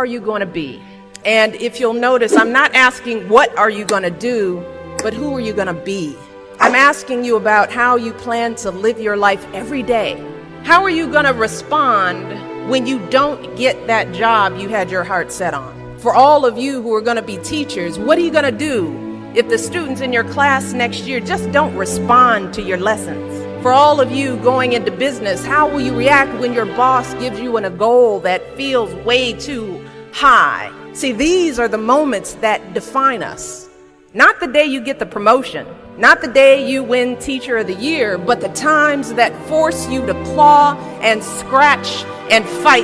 are you going to be? And if you'll notice, I'm not asking what are you going to do, but who are you going to be? I'm asking you about how you plan to live your life every day. How are you going to respond when you don't get that job you had your heart set on? For all of you who are going to be teachers, what are you going to do if the students in your class next year just don't respond to your lessons? For all of you going into business, how will you react when your boss gives you a goal that feels way too high? See, these are the moments that define us. Not the day you get the promotion, not the day you win Teacher of the Year, but the times that force you to claw and scratch and fight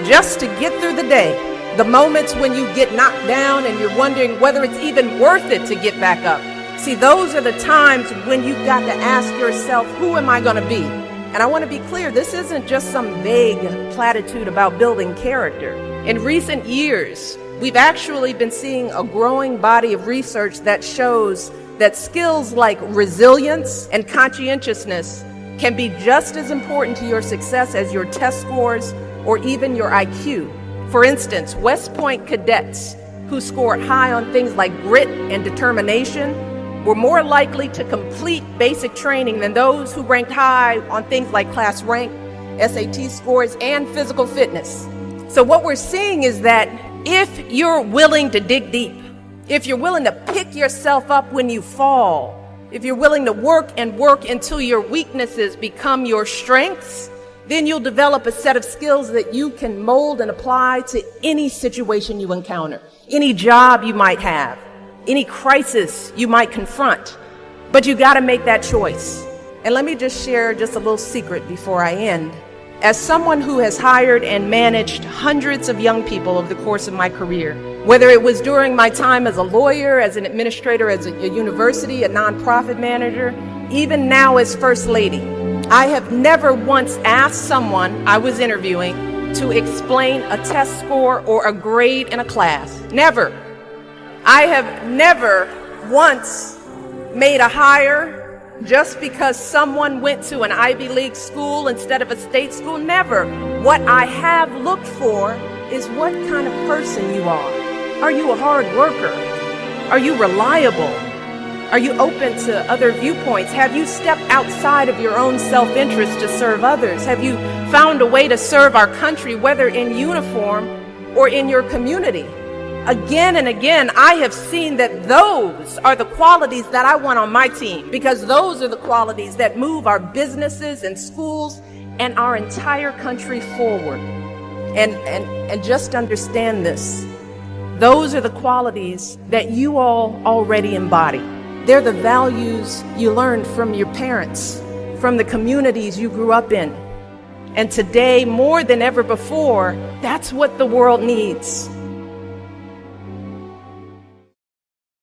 just to get through the day. The moments when you get knocked down and you're wondering whether it's even worth it to get back up. See, those are the times when you've got to ask yourself, who am I going to be? And I want to be clear, this isn't just some vague platitude about building character. In recent years, we've actually been seeing a growing body of research that shows that skills like resilience and conscientiousness can be just as important to your success as your test scores or even your IQ. For instance, West Point cadets who scored high on things like grit and determination were more likely to complete basic training than those who ranked high on things like class rank, SAT scores, and physical fitness. So what we're seeing is that if you're willing to dig deep, if you're willing to pick yourself up when you fall, if you're willing to work and work until your weaknesses become your strengths, then you'll develop a set of skills that you can mold and apply to any situation you encounter, any job you might have, any crisis you might confront. But you got to make that choice. And let me just share just a little secret before I end. As someone who has hired and managed hundreds of young people over the course of my career, whether it was during my time as a lawyer, as an administrator, as a university, a nonprofit manager, even now as First Lady, I have never once asked someone I was interviewing to explain a test score or a grade in a class. Never. I have never once made a hire just because someone went to an Ivy League school instead of a state school. Never. What I have looked for is what kind of person you are. Are you a hard worker? Are you reliable? Are you open to other viewpoints? Have you stepped outside of your own self-interest to serve others? Have you found a way to serve our country, whether in uniform or in your community? Again and again, I have seen that those are the qualities that I want on my team, because those are the qualities that move our businesses and schools and our entire country forward. And just understand this. Those are the qualities that you all already embody. They're the values you learned from your parents, from the communities you grew up in. And today, more than ever before, that's what the world needs.